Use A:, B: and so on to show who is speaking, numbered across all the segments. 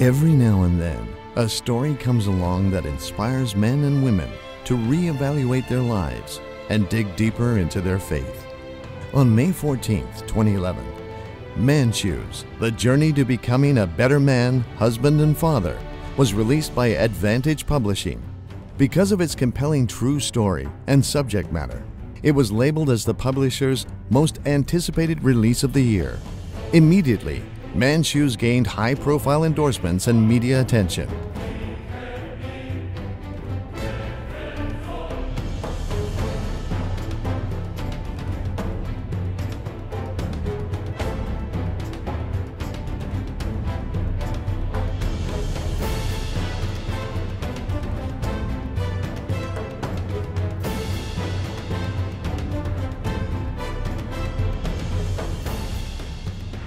A: Every now and then, a story comes along that inspires men and women to reevaluate their lives and dig deeper into their faith. On May 14th, 2011, Man Shoes, The Journey to Becoming a Better Man, Husband and Father, was released by Advantage Publishing. Because of its compelling true story and subject matter, it was labeled as the publisher's most anticipated release of the year. Immediately, Man Shoes gained high-profile endorsements and media attention.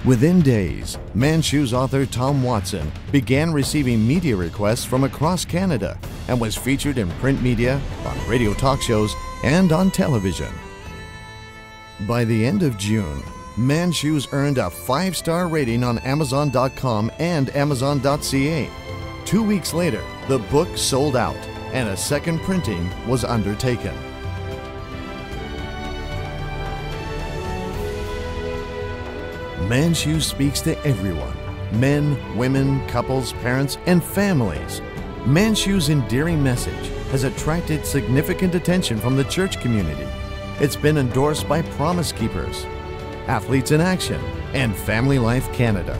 A: Within days, Man Shoes author Tom Watson began receiving media requests from across Canada and was featured in print media, on radio talk shows, and on television. By the end of June, Man Shoes earned a 5-star rating on Amazon.com and Amazon.ca. 2 weeks later, the book sold out and a second printing was undertaken. Man Shoes speaks to everyone, men, women, couples, parents, and families. Man Shoes' endearing message has attracted significant attention from the church community. It's been endorsed by Promise Keepers, Athletes in Action, and Family Life Canada.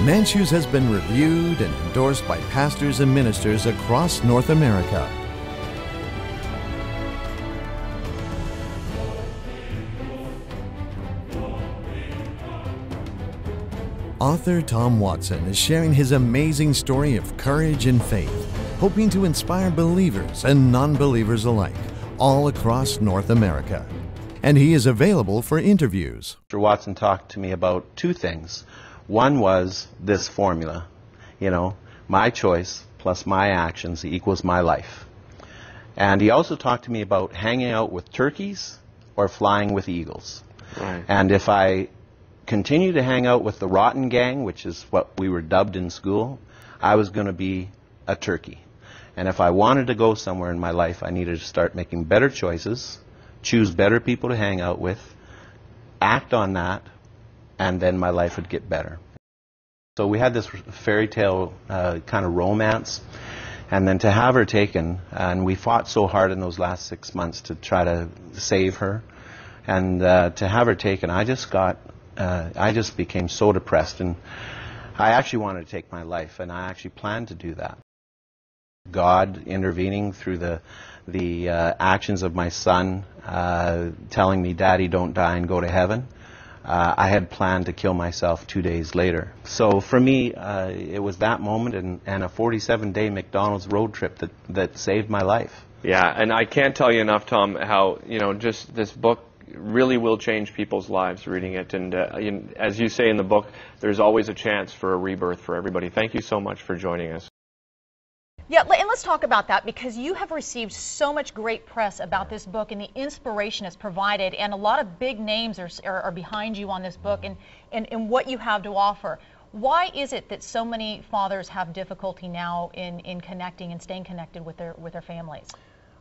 A: Man Shoes has been reviewed and endorsed by pastors and ministers across North America. Author Tom Watson is sharing his amazing story of courage and faith, hoping to inspire believers and non-believers alike, all across North America. And he is available for interviews.
B: Mr. Watson talked to me about two things. One was this formula, my choice plus my actions equals my life. And he also talked to me about hanging out with turkeys or flying with eagles. Right. And if I continue to hang out with the rotten gang, which is what we were dubbed in school, I was going to be a turkey. And if I wanted to go somewhere in my life, I needed to start making better choices, choose better people to hang out with, act on that, and then my life would get better. So we had this fairy tale kind of romance, and then to have her taken, and we fought so hard in those last 6 months to try to save her, and to have her taken, I just became so depressed, and I actually wanted to take my life, and I actually planned to do that. God intervening through the actions of my son, telling me, "Daddy, don't die and go to heaven." I had planned to kill myself 2 days later. So for me, it was that moment and a 47-day McDonald's road trip that saved my life.
C: Yeah, and I can't tell you enough, Tom, how just this book really will change people's lives reading it. And as you say in the book, there's always a chance for a rebirth for everybody. Thank you so much for joining us.
D: Yeah, and let's talk about that, because you have received so much great press about this book and the inspiration it's provided, and a lot of big names are behind you on this book and what you have to offer. Why is it that so many fathers have difficulty now in connecting and staying connected with their families?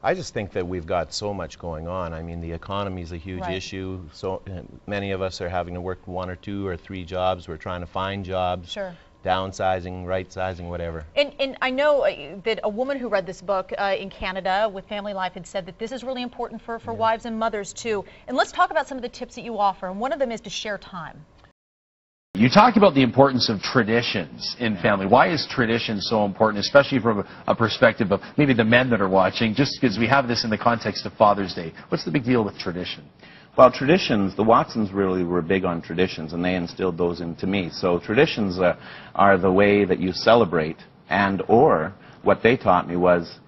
E: I just think that we've got so much going on. I mean, the economy is a huge issue. So many of us are having to work 1 or 2 or 3 jobs. We're trying to find jobs. Sure. Downsizing, right-sizing, whatever. And
D: I know that a woman who read this book in Canada with Family Life had said that this is really important for wives and mothers too. And let's talk about some of the tips that you offer. And one of them is to share time.
F: You talk about the importance of traditions in family. Why is tradition so important, especially from a perspective of maybe the men that are watching, just because we have this in the context of Father's Day? What's the big deal with tradition?
B: Well, traditions, the Watsons really were big on traditions, and they instilled those into me. So traditions are the way that you celebrate, or what they taught me was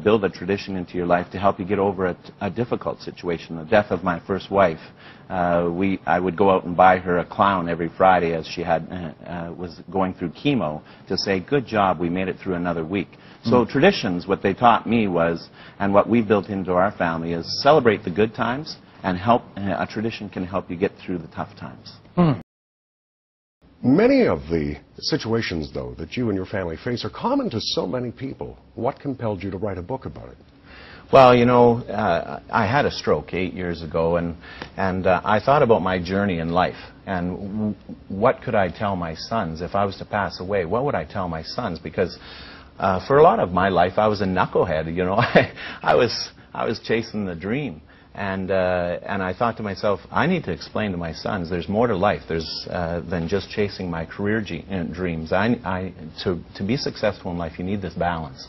B: build a tradition into your life to help you get over a difficult situation. The death of my first wife, I would go out and buy her a clown every Friday as she was going through chemo to say, "Good job, we made it through another week." So traditions, what they taught me was, and what we built into our family, is celebrate the good times, and a tradition can help you get through the tough times.
G: Many of the situations, though, that you and your family face are common to so many people. What compelled you to write a book about it?
E: Well, you know, I had a stroke 8 years ago, and I thought about my journey in life, and what could I tell my sons if I was to pass away? What would I tell my sons? Because for a lot of my life, I was a knucklehead. You know, I was chasing the dream, and I thought to myself, I need to explain to my sons there's more to life. There's than just chasing my career dreams. To be successful in life, you need this balance.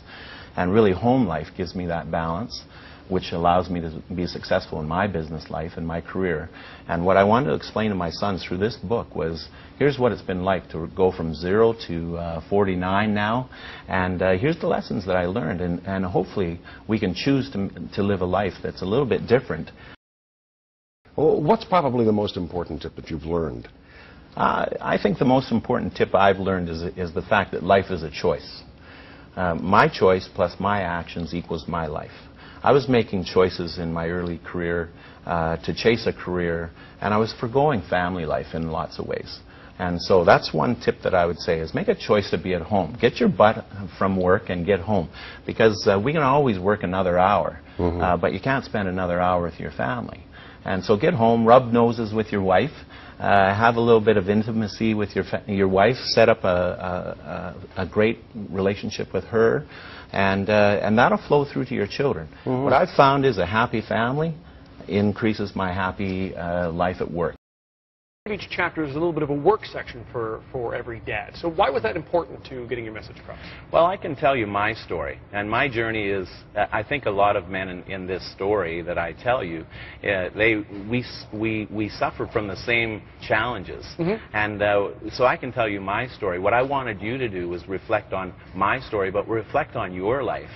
E: And really, home life gives me that balance, which allows me to be successful in my business life and my career. And what I wanted to explain to my sons through this book was, here's what it's been like to go from 0 to 49 now, and here's the lessons that I learned, and hopefully we can choose to live a life that's a little bit different.
G: Well, what's probably the most important tip that you've learned?
E: I think the most important tip I've learned is the fact that life is a choice. My choice plus my actions equals my life. I was making choices in my early career to chase a career, and I was forgoing family life in lots of ways. And so that's one tip that I would say is make a choice to be at home. Get your butt from work and get home, because we can always work another hour, but you can't spend another hour with your family. And so get home, rub noses with your wife, have a little bit of intimacy with your wife, set up a great relationship with her, and that'll flow through to your children. What I've found is a happy family increases my happy life at work.
H: Each chapter is a little bit of a work section for every dad. So why was that important to getting your message across?
E: Well, I can tell you my story, and my journey is, I think a lot of men in this story that I tell you, we suffer from the same challenges, and so I can tell you my story. What I wanted you to do was reflect on my story, but reflect on your life.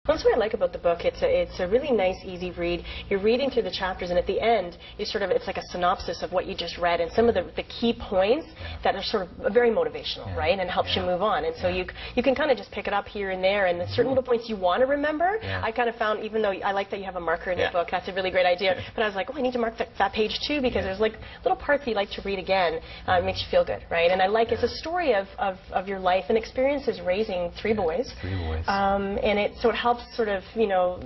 I: That's what I like about the book. It's a really nice, easy read. You're reading through the chapters, and at the end, it's like a synopsis of what you just read, and some of the key points that are sort of very motivational, right, and helps you move on. And so you can kind of just pick it up here and there, and the certain little points you want to remember. I kind of found, even though I like that you have a marker in the book, that's a really great idea. But I was like, oh, I need to mark that page too, because there's like little parts you like to read again. It makes you feel good, right? And I like it's a story of your life and experiences raising 3 boys. And so it helps sort of, you know,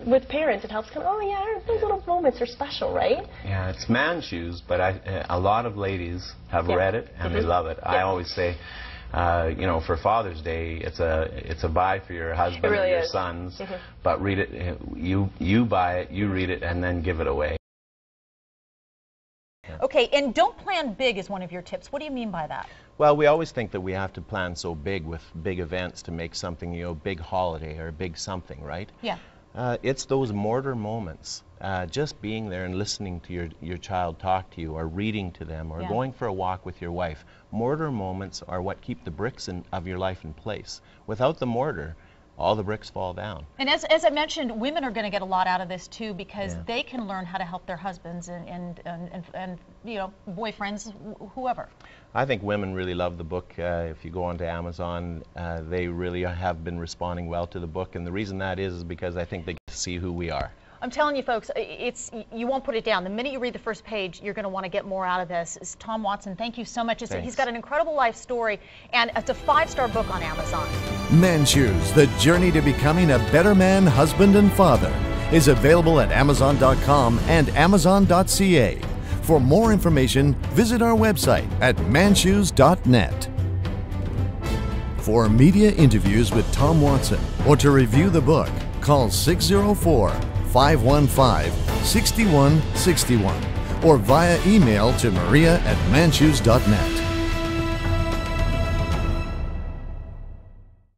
I: with parents, it helps kind of, oh yeah, those little moments are special, right?
E: Yeah, it's man shoes, but a lot of ladies have read it and they love it. I always say, you know, for Father's Day, it's a buy for your husband or your sons, but read it, you buy it, you read it, and then give it away.
D: Okay, and don't plan big is one of your tips. What do you mean by that?
E: Well, we always think that we have to plan so big with big events to make something, you know, big holiday or big something, right?
D: Yeah.
E: It's those mortar moments, just being there and listening to your child talk to you, or reading to them, or going for a walk with your wife. Mortar moments are what keep the bricks of your life in place. Without the mortar, all the bricks fall down. And
D: as I mentioned, women are going to get a lot out of this too, because they can learn how to help their husbands and you know, boyfriends, whoever.
E: I think women really love the book. If you go onto Amazon, they really have been responding well to the book, and the reason that is because I think they get to see who we are.
D: I'm telling you folks, you won't put it down. The minute you read the first page, you're going to want to get more out of this. It's Tom Watson, thank you so much. He's got an incredible life story, and it's a 5-star book on Amazon.
A: Man Shoes, The Journey to Becoming a Better Man, Husband, and Father is available at Amazon.com and Amazon.ca. For more information, visit our website at manshoes.net. For media interviews with Tom Watson or to review the book, call 604-515-6161 or via email to maria@manshoes.net.